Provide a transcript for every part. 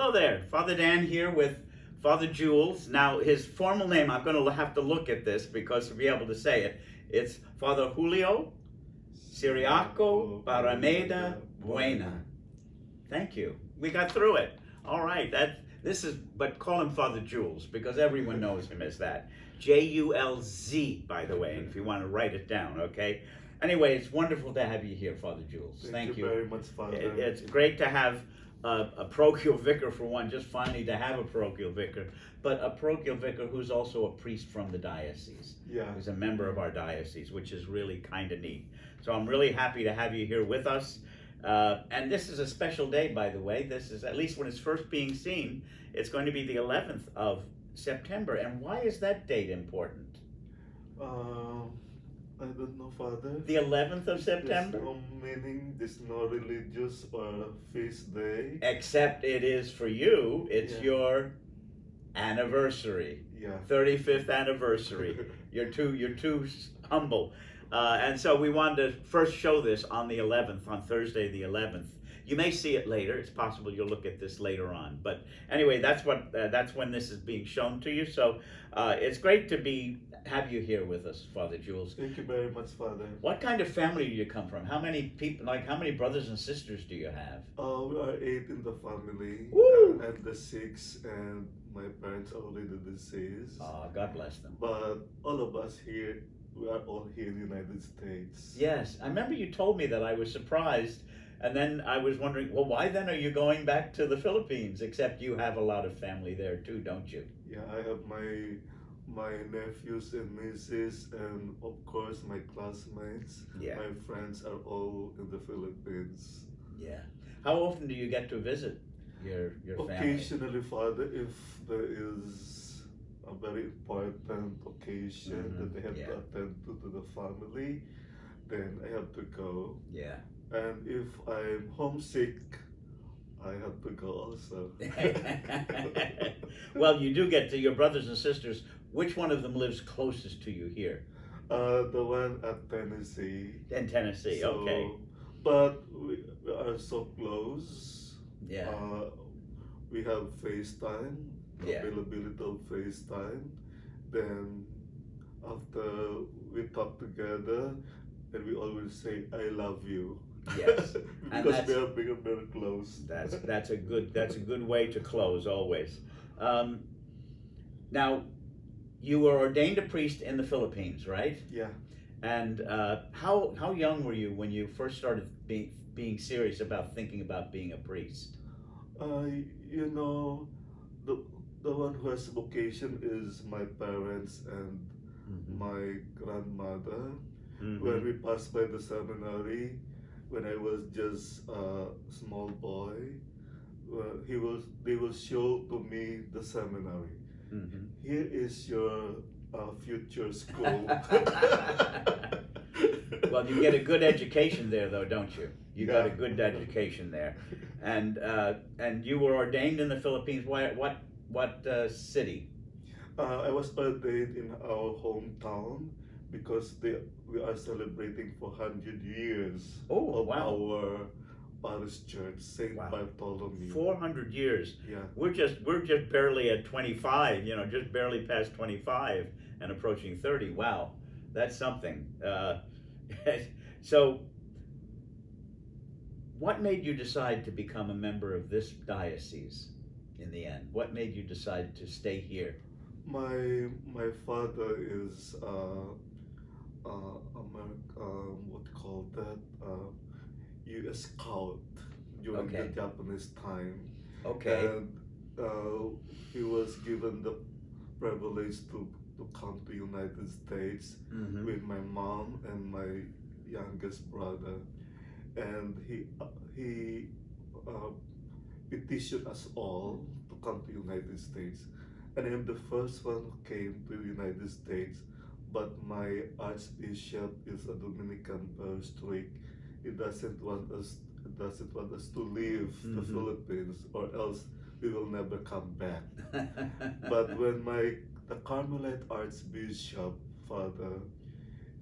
Hello there, Father Dan here with Father Julz. Now, his formal name, I'm going to have to look at this because to be able to say it, it's Father Julio Siriaco Barameda Buena. Thank you. We got through it. All right, but call him Father Julz because everyone knows him as that. Julz, by the way, if you want to write it down, okay? Anyway, it's wonderful to have you here, Father Julz. Thank you very much, Father. It's great to have a parochial vicar for one, just finally to have a parochial vicar, but a parochial vicar who's also a priest from the diocese. Yeah. Who's a member of our diocese, which is really kind of neat. So I'm really happy to have you here with us. And this is a special day, by the way. This is, at least when it's first being seen, it's going to be the 11th of September. And why is that date important? I don't know, Father. The 11th of September? There's no meaning, there's no religious or feast day. Except it is for you, it's Yeah. your anniversary. Yeah. 35th anniversary. You're too humble. And so we wanted to first show this on the 11th, on Thursday the 11th. You may see it later. It's possible you'll look at this later on. But anyway, that's when this is being shown to you. So it's great to have you here with us, Father Julz. Thank you very much, Father. What kind of family do you come from? How many people, how many brothers and sisters do you have? We are 8 in the family. Woo! And the 6, and my parents are already deceased. God bless them. But all of us here, we are all here in the United States. Yes, I remember you told me that. I was surprised. And then I was wondering, well, why then are you going back to the Philippines? Except you have a lot of family there too, don't you? Yeah, I have my nephews and nieces, and of course my classmates. Yeah. My friends are all in the Philippines. Yeah. How often do you get to visit your family? Occasionally, Father, if there is a very important occasion that I have to attend to the family, then I have to go. Yeah. And if I'm homesick, I have to go also. Well, you do get to your brothers and sisters. Which one of them lives closest to you here? The one at Tennessee. In Tennessee, So, okay. But we are so close. Yeah. We have FaceTime, Yeah. availability of FaceTime. Then after we talk together, and we always say, "I love you." Yes. And Because we are very close. That's a good way to close always. Now, you were ordained a priest in the Philippines, right? Yeah. And how young were you when you first started being serious about thinking about being a priest? You know, the one who has vocation is my parents and my grandmother. When we passed by the seminary, when I was just a small boy, they will show to me the seminary. Here is your future school. Well, you get a good education there, though, don't you? You got a good education there, and you were ordained in the Philippines. What city? I was ordained in our hometown because we are celebrating 400 years of our parish church, Saint Bartholomew. 400 years. Yeah. We're just barely at 25. Just barely past 25 and approaching 30. Wow, that's something. So, what made you decide to become a member of this diocese in the end? What made you decide to stay here? My father is what call that? U.S. Scout during the Japanese time. Okay. And he was given the privilege to come to United States with my mom and my youngest brother, and he petitioned us all to come to United States, and I'm the first one who came to the United States. But my Archbishop is a Dominican, very strict. He doesn't want us to leave the Philippines, or else we will never come back. But when the Carmelite Archbishop, Father,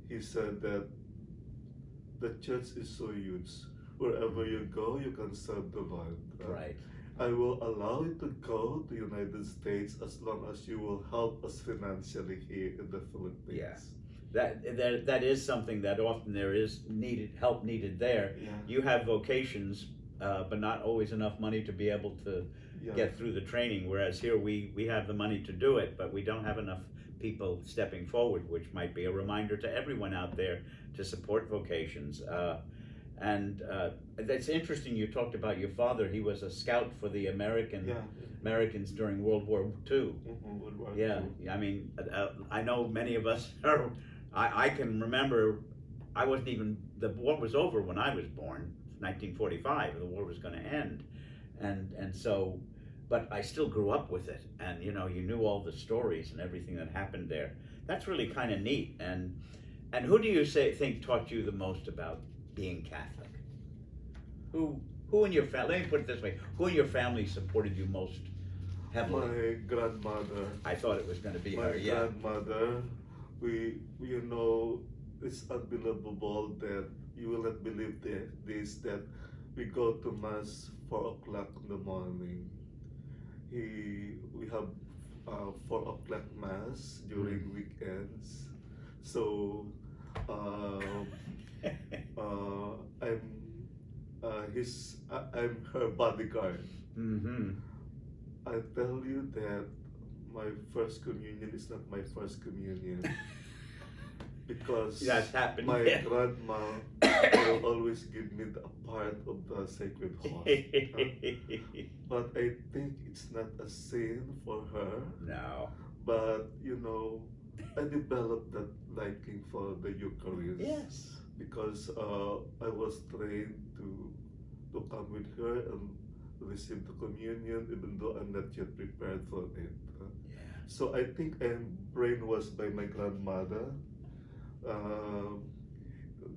he said that the church is so huge. Wherever you go, you can serve the Lord. Right. I will allow you to go to United States as long as you will help us financially here in the Philippines. Yeah. That is something that often there is help needed there. Yeah. You have vocations, but not always enough money to be able to Yeah. get through the training. Whereas here we have the money to do it, but we don't have enough people stepping forward, which might be a reminder to everyone out there to support vocations. And that's interesting. You talked about your father. He was a scout for the Americans during World War II. World War Yeah, II. I mean, I know many of us are. I can remember. I wasn't even. The war was over when I was born, 1945. The war was going to end, and so, but I still grew up with it, and you knew all the stories and everything that happened there. That's really kind of neat. And who do you think taught you the most about being Catholic? Who in your family? Let me put it this way: who in your family supported you most heavily? My grandmother. I thought it was going to be My her. Yeah. grandmother. It's unbelievable that you will not believe this, that we go to mass 4 o'clock in the morning. We have 4 o'clock mass during weekends. So I'm I'm her bodyguard. Mm-hmm. I tell you that my first communion is not my first communion because That's happened. my Yeah. grandma will always give me a part of the sacred host. But I think it's not a sin for her. No. But I developed that liking for the Eucharist. Yes. Because I was trained to come with her and receive the communion, even though I'm not yet prepared for it. So I think I'm brainwashed by my grandmother,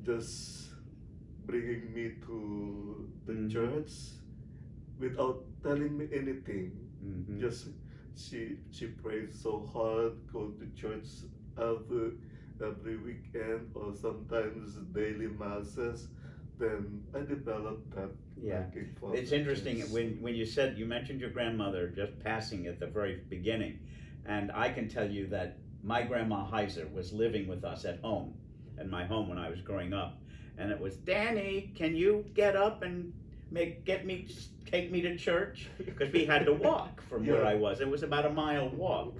just bringing me to the church without telling me anything. Mm-hmm. Just she prayed so hard, go to church every weekend or sometimes daily masses. Then I developed that. Yeah. It's interesting when you mentioned your grandmother just passing at the very beginning, and I can tell you that my grandma Heiser was living with us at my home when I was growing up, and it was, Danny, can you get up and take me to church, because we had to walk from where I was. It was about a mile walk,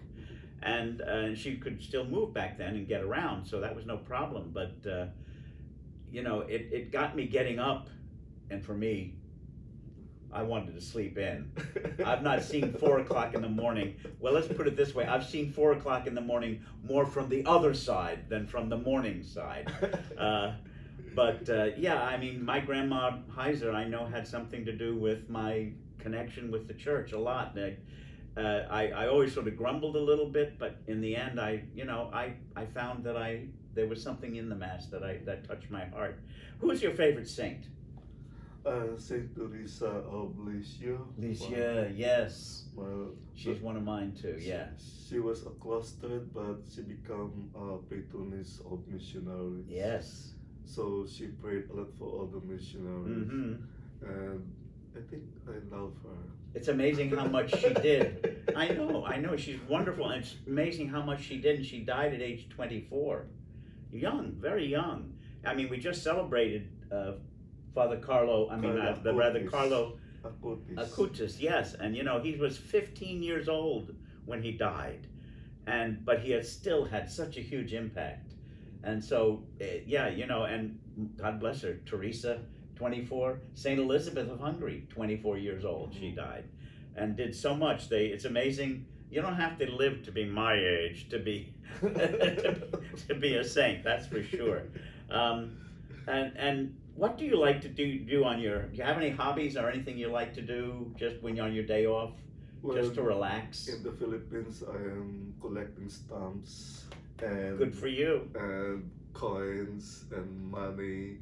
and she could still move back then and get around, so that was no problem. But it got me getting up, and for me, I wanted to sleep in. I've not seen 4 o'clock in the morning. Well, let's put it this way: I've seen 4 o'clock in the morning more from the other side than from the morning side. But I mean, my grandma Heiser, I know, had something to do with my connection with the church a lot. I always sort of grumbled a little bit, but in the end, I found that there was something in the Mass that touched my heart. Who's your favorite saint? Saint Teresa of Lisieux. Lisieux, yes. Well, she's one of mine too. Yeah. She was a cloistered, but she became a patroness of missionaries. Yes. So she prayed a lot for all the missionaries, and I think I love her. It's amazing how much she did. I know, she's wonderful, and it's amazing how much she did, and she died at age 24. Young, very young. I mean, we just celebrated Father Carlo, Carlo Acutis, yes, and he was 15 years old when he died, but he had still had such a huge impact. And so, and God bless her, Teresa, 24, Saint Elizabeth of Hungary, 24 years old, she died, and did so much. It's amazing. You don't have to live to be my age to be to be a saint, that's for sure. And what do you like to do on do you have any hobbies or anything you like to do just when you're on your day off, just to relax? In the Philippines, I am collecting stamps. And, good for you. And coins and money.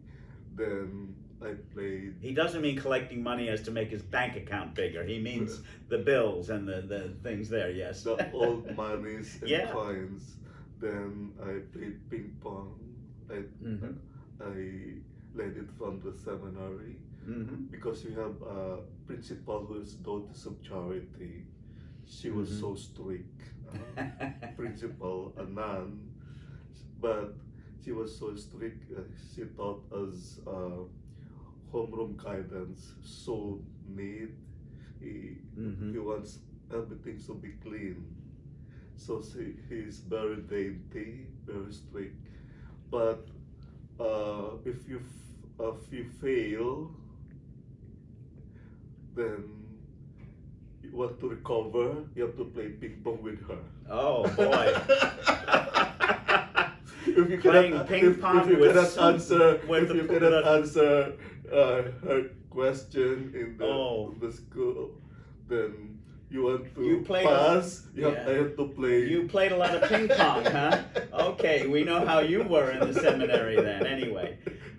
Then I played. He doesn't mean collecting money as to make his bank account bigger. He means the bills and the things there, yes. The old monies and coins. Then I played ping pong. I led it from the seminary. Mm-hmm. because we have a principal who is Daughters of Charity. She was Mhm. so strict, principal, a nun, but she was so strict. She taught us homeroom guidance, so neat. He wants everything to be clean. So he's very dainty, very strict. But if you fail, then you want to recover, you have to play ping pong with her. Oh boy. If you Playing cannot, ping if pong you with cannot some- answer, with if the- you cannot the- answer her question in Oh. the school, then you want to You played pass. yeah. I have to play. You played a lot of ping pong, huh? Okay, we know how you were in the seminary then. Anyway,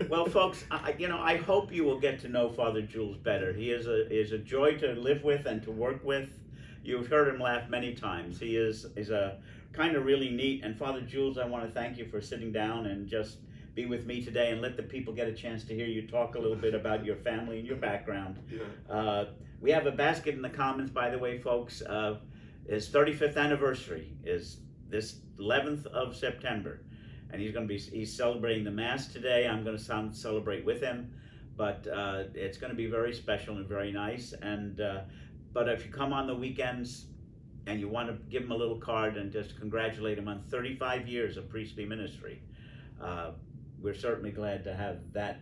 well, folks, I hope you will get to know Father Julz better. He is a joy to live with and to work with. You've heard him laugh many times. He is a kind of really neat. And Father Julz, I want to thank you for sitting down and just be with me today and let the people get a chance to hear you talk a little bit about your family and your background. Yeah. We have a basket in the comments, by the way, folks. His 35th anniversary is this 11th of September, and he's celebrating the Mass today. I'm going to celebrate with him, but it's going to be very special and very nice. And but if you come on the weekends and you want to give him a little card and just congratulate him on 35 years of priestly ministry, we're certainly glad to have that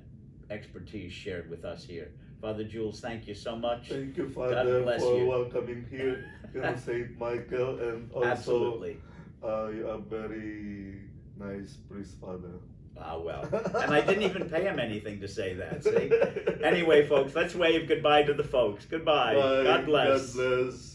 expertise shared with us here. Father Julz, thank you so much. Thank you, God Father, bless for you. welcoming here in St. Michael, and also Absolutely. you are very nice priest, Father. Ah, well. And I didn't even pay him anything to say that, see? Anyway, folks, let's wave goodbye to the folks. Goodbye. Bye. God bless. God bless.